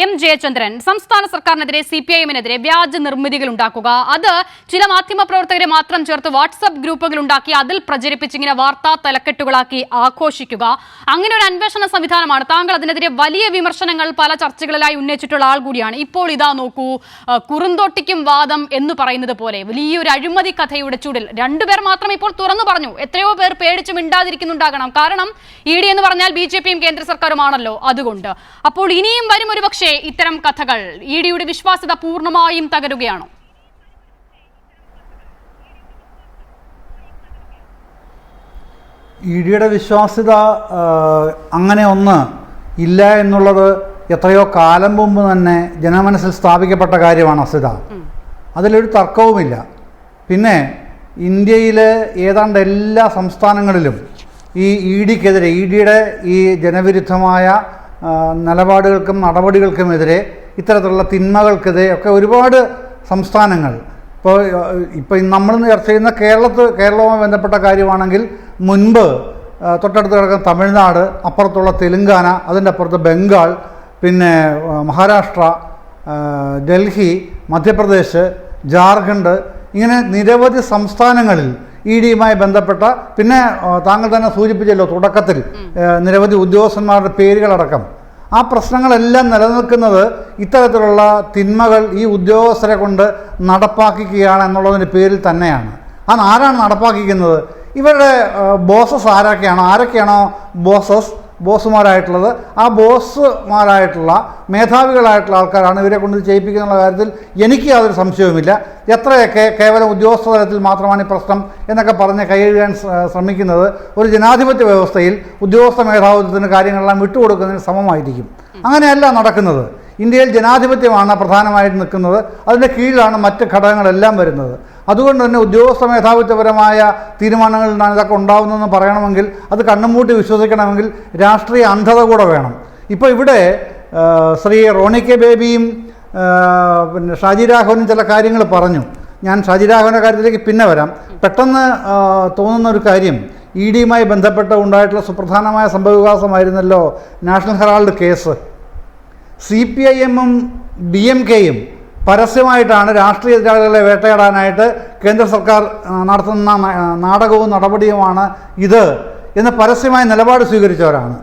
M Jayachandran, സംസ്ഥാന സർക്കാരിനെതിരെ CPIM-നെതിരെ വ്യാജ നിർമ്മിതികൾ ഉണ്ടാക്കുക, അത് ചില മാധ്യമപ്രവർത്തകരെ മാത്രം ചേർത്ത് വാട്സ്ആപ്പ് ഗ്രൂപ്പുകൾ ഉണ്ടാക്കി അതിൽ പ്രചരിപ്പിച്ചിങ്ങനെ വാർത്താ തലക്കെട്ടുകളാക്കി ആഘോഷിക്കുക, അങ്ങനെ ഒരു അന്വേഷണ സംവിധാനമാണ്. താങ്കൾ അതിനെതിരെ വലിയ വിമർശനങ്ങൾ പല ചർച്ചകളിലായി ഉന്നയിച്ചിട്ടുള്ള ആൾ കൂടിയാണ്. ഇപ്പോൾ ഇതാ നോക്കൂ, കുറുന്തോട്ടിക്കും വാദം എന്ന് പറയുന്നത് പോലെ വലിയൊരു അഴിമതി കഥയുടെ ചൂടിൽ രണ്ടുപേർ മാത്രം ഇപ്പോൾ തുറന്നു പറഞ്ഞു. എത്രയോ പേർ പേടിച്ച് മിണ്ടാതിരിക്കുന്നുണ്ടാകണം. കാരണം ED എന്ന് പറഞ്ഞാൽ BJP-യും കേന്ദ്ര സർക്കാരുമാണല്ലോ. അതുകൊണ്ട് അപ്പോൾ ഇനിയും വരും ഒരുപക്ഷേ ഇത്തരം കഥകൾ. ED-യുടെ വിശ്വാസ്യത പൂർണ്ണമായും തകരുകയാണോ? ED-യുടെ വിശ്വാസ്യത അങ്ങനെ ഒന്ന് ഇല്ല എന്നുള്ളത് എത്രയോ കാലം മുമ്പ് തന്നെ ജനമനസ്സിൽ സ്ഥാപിക്കപ്പെട്ട കാര്യമാണ് അസിത. അതിലൊരു തർക്കവുമില്ല. പിന്നെ ഇന്ത്യയിലെ ഏതാണ്ട് എല്ലാ സംസ്ഥാനങ്ങളിലും ഈ ED-ക്കെതിരെ, ED-യുടെ ഈ ജനവിരുദ്ധമായ നിലപാടുകൾക്കും നടപടികൾക്കുമെതിരെ, ഇത്തരത്തിലുള്ള തിന്മകൾക്കെതിരെ ഒക്കെ ഒരുപാട് സംസ്ഥാനങ്ങൾ, ഇപ്പോൾ നമ്മൾ ചർച്ച ചെയ്യുന്ന കേരളവുമായി ബന്ധപ്പെട്ട കാര്യമാണെങ്കിൽ മുൻപ് തൊട്ടടുത്ത് കിടക്കുന്ന തമിഴ്നാട്, അപ്പുറത്തുള്ള തെലുങ്കാന, അതിൻ്റെ അപ്പുറത്ത് ബംഗാൾ, പിന്നെ മഹാരാഷ്ട്ര, ഡൽഹി, മധ്യപ്രദേശ്, ജാർഖണ്ഡ്, ഇങ്ങനെ നിരവധി സംസ്ഥാനങ്ങളിൽ ED-യുമായി ബന്ധപ്പെട്ട, പിന്നെ താങ്കൾ തന്നെ സൂചിപ്പിച്ചല്ലോ തുടക്കത്തിൽ നിരവധി ഉദ്യോഗസ്ഥന്മാരുടെ പേരുകളടക്കം, ആ പ്രശ്നങ്ങളെല്ലാം നിലനിൽക്കുന്നത് ഇത്തരത്തിലുള്ള തിന്മകൾ ഈ ഉദ്യോഗസ്ഥരെ കൊണ്ട് നടപ്പാക്കിക്കുകയാണ് എന്നുള്ളതിൻ്റെ പേരിൽ തന്നെയാണ്. അത് ആരാണ് നടപ്പാക്കിക്കുന്നത്? ഇവരുടെ ബോസസ് ആരൊക്കെയാണോ ബോസുമാരായിട്ടുള്ളത്, ആ ബോസുമാരായിട്ടുള്ള മേധാവികളായിട്ടുള്ള ആൾക്കാരാണ് ഇവരെ കൊണ്ട് ചെയ്യിപ്പിക്കുന്ന കാര്യത്തിൽ എനിക്ക് യാതൊരു സംശയവുമില്ല. എത്രയൊക്കെ കേവലം ഉദ്യോഗസ്ഥ തലത്തിൽ മാത്രമാണ് ഈ പ്രശ്നം എന്നൊക്കെ പറഞ്ഞ് കൈകാര്യം ശ്രമിക്കുന്നത് ഒരു ജനാധിപത്യ വ്യവസ്ഥയിൽ ഉദ്യോഗസ്ഥ മേധാവിത്വത്തിന് കാര്യങ്ങളെല്ലാം വിട്ടുകൊടുക്കുന്നതിന് സമമായിരിക്കും. അങ്ങനെയല്ല നടക്കുന്നത്. ഇന്ത്യയിൽ ജനാധിപത്യമാണ് പ്രധാനമായിട്ട് നിൽക്കുന്നത്. അതിൻ്റെ കീഴിലാണ് മറ്റ് ഘടകങ്ങളെല്ലാം വരുന്നത്. അതുകൊണ്ട് തന്നെ ഉദ്യോഗസ്ഥ മേധാവിത്വപരമായ തീരുമാനങ്ങളിൽ നിന്നാണ് ഇതൊക്കെ ഉണ്ടാകുന്നതെന്ന് പറയണമെങ്കിൽ, അത് കണ്ണുമൂട്ടി വിശ്വസിക്കണമെങ്കിൽ രാഷ്ട്രീയ അന്ധത കൂടെ വേണം. ഇപ്പോൾ ഇവിടെ ശ്രീ റോണി കെ ബേബിയും പിന്നെ ഷാജി രാഘവനും ചില കാര്യങ്ങൾ പറഞ്ഞു. ഞാൻ ഷാജി രാഘവൻ്റെ കാര്യത്തിലേക്ക് പിന്നെ വരാം. പെട്ടെന്ന് തോന്നുന്ന ഒരു കാര്യം, ED-യുമായി ബന്ധപ്പെട്ട് ഉണ്ടായിട്ടുള്ള സുപ്രധാനമായ സംഭവവികാസമായിരുന്നല്ലോ നാഷണൽ ഹെറാൾഡ് കേസ്. CPIM-ഉം DMK-യും പരസ്യമായിട്ടാണ് രാഷ്ട്രീയ എതിരാളികളെ വേട്ടയാടാനായിട്ട് കേന്ദ്ര സർക്കാർ നടത്തുന്ന നാടകവും നടപടിയുമാണ് ഇത് എന്ന് പരസ്യമായ നിലപാട് സ്വീകരിച്ചവരാണ്.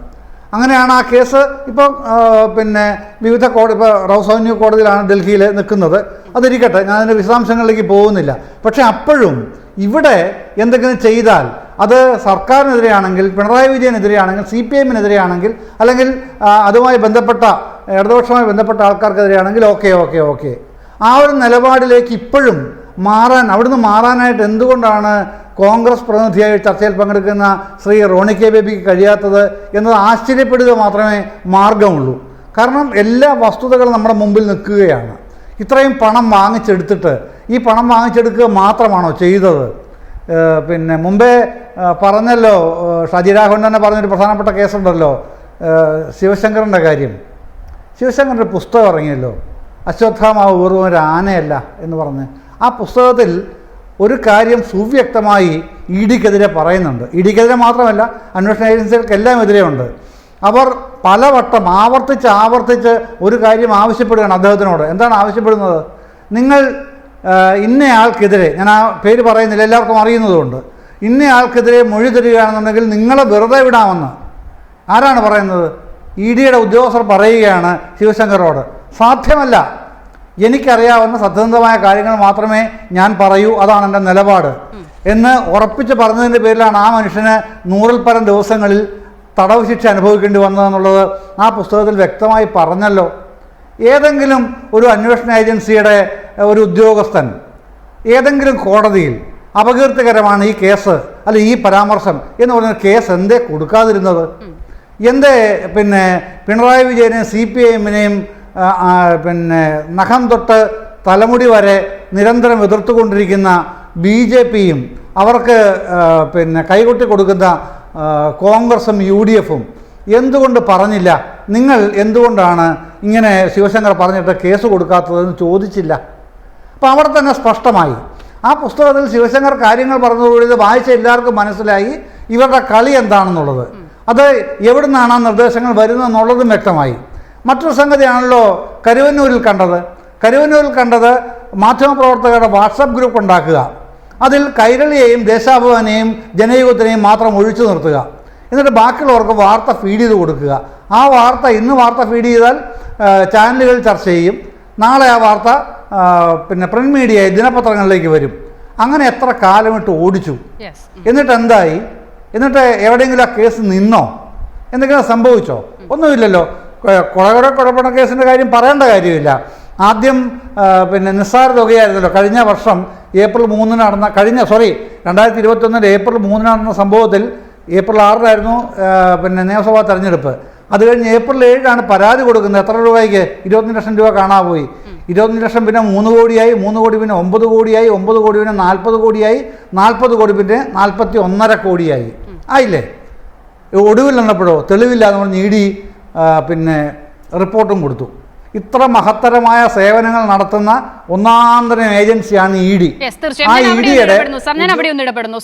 അങ്ങനെയാണ് ആ കേസ് ഇപ്പോൾ പിന്നെ വിവിധ ഇപ്പോൾ റൗസ് അവന്യൂ കോടതിയിലാണ് ഡൽഹിയിൽ നിൽക്കുന്നത്. അതിരിക്കട്ടെ, ഞാൻ അതിൻ്റെ വിശദാംശങ്ങളിലേക്ക് പോകുന്നില്ല. പക്ഷേ അപ്പോഴും ഇവിടെ എന്തെങ്കിലും ചെയ്താൽ അത് സർക്കാരിനെതിരെയാണെങ്കിൽ, പിണറായി വിജയനെതിരെയാണെങ്കിൽ, CPIM-നെതിരെയാണെങ്കിൽ, അല്ലെങ്കിൽ അതുമായി ബന്ധപ്പെട്ട ഇടതുപക്ഷവുമായി ബന്ധപ്പെട്ട ആൾക്കാർക്കെതിരെയാണെങ്കിൽ ഓക്കെ ആ ഒരു നിലപാടിലേക്ക് ഇപ്പോഴും അവിടുന്ന് മാറാനായിട്ട് എന്തുകൊണ്ടാണ് കോൺഗ്രസ് പ്രതിനിധിയായി ചർച്ചയിൽ പങ്കെടുക്കുന്ന ശ്രീ റോണി കെ ബേബിക്ക് കഴിയാത്തത് എന്നത് ആശ്ചര്യപ്പെടുക മാത്രമേ മാർഗമുള്ളൂ. കാരണം എല്ലാ വസ്തുതകളും നമ്മുടെ മുമ്പിൽ നിൽക്കുകയാണ്. ഇത്രയും പണം വാങ്ങിച്ചെടുത്തിട്ട് ഈ പണം വാങ്ങിച്ചെടുക്കുക മാത്രമാണോ ചെയ്തത്? പിന്നെ മുമ്പേ പറഞ്ഞല്ലോ, ഷാജി രാഘവൻ തന്നെ പറഞ്ഞൊരു പ്രധാനപ്പെട്ട കേസുണ്ടല്ലോ, ശിവശങ്കറിൻ്റെ കാര്യം. ശിവശങ്കറിൻ്റെ പുസ്തകം ഇറങ്ങിയല്ലോ, അശ്വത്ഥാമാവ് വെറും ഒരു ആനയല്ല എന്ന് പറഞ്ഞ്. ആ പുസ്തകത്തിൽ ഒരു കാര്യം സുവ്യക്തമായി ED-ക്കെതിരെ പറയുന്നുണ്ട്. ED-ക്കെതിരെ മാത്രമല്ല, അന്വേഷണ ഏജൻസികൾക്കെല്ലാം എതിരെയുണ്ട്. അവർ പലവട്ടം ആവർത്തിച്ച് ഒരു കാര്യം ആവശ്യപ്പെടുകയാണ് അദ്ദേഹത്തിനോട്. എന്താണ് ആവശ്യപ്പെടുന്നത്? നിങ്ങൾ ഇന്നയാൾക്കെതിരെ, ഞാൻ ആ പേര് പറയുന്നില്ല, എല്ലാവർക്കും അറിയുന്നതുകൊണ്ട്, ഇന്നയാൾക്കെതിരെ മൊഴി തരികയാണെന്നുണ്ടെങ്കിൽ നിങ്ങളെ വെറുതെ വിടാമെന്ന്. ആരാണ് പറയുന്നത്? ED-യുടെ ഉദ്യോഗസ്ഥർ പറയുകയാണ് ശിവശങ്കറോട്. സാധ്യമല്ല, എനിക്കറിയാവുന്ന സത്യസന്ധമായ കാര്യങ്ങൾ മാത്രമേ ഞാൻ പറയൂ, അതാണ് എൻ്റെ നിലപാട് എന്ന് ഉറപ്പിച്ച് പറഞ്ഞതിൻ്റെ പേരിലാണ് ആ മനുഷ്യന് 100-ൽ പരം ദിവസങ്ങളിൽ തടവ് ശിക്ഷ അനുഭവിക്കേണ്ടി വന്നതെന്നുള്ളത് ആ പുസ്തകത്തിൽ വ്യക്തമായി പറഞ്ഞല്ലോ. ഏതെങ്കിലും ഒരു അന്വേഷണ ഏജൻസിയുടെ ഒരു ഉദ്യോഗസ്ഥൻ ഏതെങ്കിലും കോടതിയിൽ അപകീർത്തികരമാണ് ഈ കേസ്, അല്ല ഈ പരാമർശം എന്ന് പറഞ്ഞ കേസ് എന്തേ കൊടുക്കാതിരുന്നത്? എന്തേ പിന്നെ പിണറായി വിജയനെയും CPIM-നെയും പിന്നെ നഖം തൊട്ട് തലമുടി വരെ നിരന്തരം എതിർത്തുകൊണ്ടിരിക്കുന്ന BJP-യും അവർക്ക് പിന്നെ കൈകൊട്ടി കൊടുക്കുന്ന കോൺഗ്രസും UDF-ഉം എന്തുകൊണ്ട് പറഞ്ഞില്ല? നിങ്ങൾ എന്തുകൊണ്ടാണ് ഇങ്ങനെ ശിവശങ്കർ പറഞ്ഞിട്ട് കേസ് കൊടുക്കാത്തതെന്ന് ചോദിച്ചില്ല? അപ്പോൾ അവിടെ തന്നെ സ്പഷ്ടമായി. ആ പുസ്തകത്തിൽ ശിവശങ്കർ കാര്യങ്ങൾ പറഞ്ഞതോടുകൂടി ഇത് വായിച്ച എല്ലാവർക്കും മനസ്സിലായി ഇവരുടെ കളി എന്താണെന്നുള്ളത്. അത് എവിടെ നിന്നാണ് ആ നിർദ്ദേശങ്ങൾ വരുന്നതെന്നുള്ളതും വ്യക്തമായി. മറ്റൊരു സംഗതിയാണല്ലോ കരുവന്നൂരിൽ കണ്ടത് മാധ്യമപ്രവർത്തകരുടെ വാട്സപ്പ് ഗ്രൂപ്പ് ഉണ്ടാക്കുക, അതിൽ കൈരളിയെയും ദേശാഭിമാനിയെയും ജനയുഗത്തിനെയും മാത്രം ഒഴിച്ചു നിർത്തുക, എന്നിട്ട് ബാക്കിയുള്ളവർക്ക് വാർത്ത ഫീഡ് ചെയ്ത് കൊടുക്കുക. ആ വാർത്ത ഇന്ന് വാർത്ത ഫീഡ് ചെയ്താൽ ചാനലുകൾ ചർച്ച ചെയ്യും, നാളെ ആ വാർത്ത പിന്നെ പ്രിന്റ് മീഡിയ ദിനപത്രങ്ങളിലേക്ക് വരും. അങ്ങനെ എത്ര കാലമിട്ട് ഓടിച്ചു. എന്നിട്ട് എന്തായി? എന്നിട്ട് എവിടെയെങ്കിലും ആ കേസ് നിന്നോ? എന്തെങ്കിലും സംഭവിച്ചോ? ഒന്നുമില്ലല്ലോ. കൊലകൊല കേസിൻ്റെ കാര്യം പറയേണ്ട കാര്യമില്ല. ആദ്യം പിന്നെ നിസ്സാര തുകയായിരുന്നല്ലോ. കഴിഞ്ഞ വർഷം ഏപ്രിൽ 3 നടന്ന 2021 ഏപ്രിൽ 3 നടന്ന സംഭവത്തിൽ ഏപ്രിൽ 6 പിന്നെ നിയമസഭാ തെരഞ്ഞെടുപ്പ്. അത് കഴിഞ്ഞ് ഏപ്രിൽ 7 പരാതി കൊടുക്കുന്നത്. എത്ര രൂപയ്ക്ക്? 25 ലക്ഷം രൂപ കാണാൻ പോയി. 25 ലക്ഷം പിന്നെ 3 കോടിയായി, 3 കോടി പിന്നെ 9 കോടിയായി, 9 കോടി പിന്നെ 40 കോടിയായി, 40 കോടി പിന്നെ 41.5 കോടിയായി. ആയില്ലേ? ഒടുവിൽ വന്നപ്പോഴോ തെളിവില്ലാതെ നമ്മൾ ഇ ഡി പിന്നെ റിപ്പോർട്ടും കൊടുത്തു. ഇത്ര മഹത്തരമായ സേവനങ്ങൾ നടത്തുന്ന ഒന്നാന്തരം ഏജൻസിയാണ് ഇ ഡി. തീർച്ചയായും ഞാൻ അവിടെ ഒന്ന് ഇടപെടുന്നു.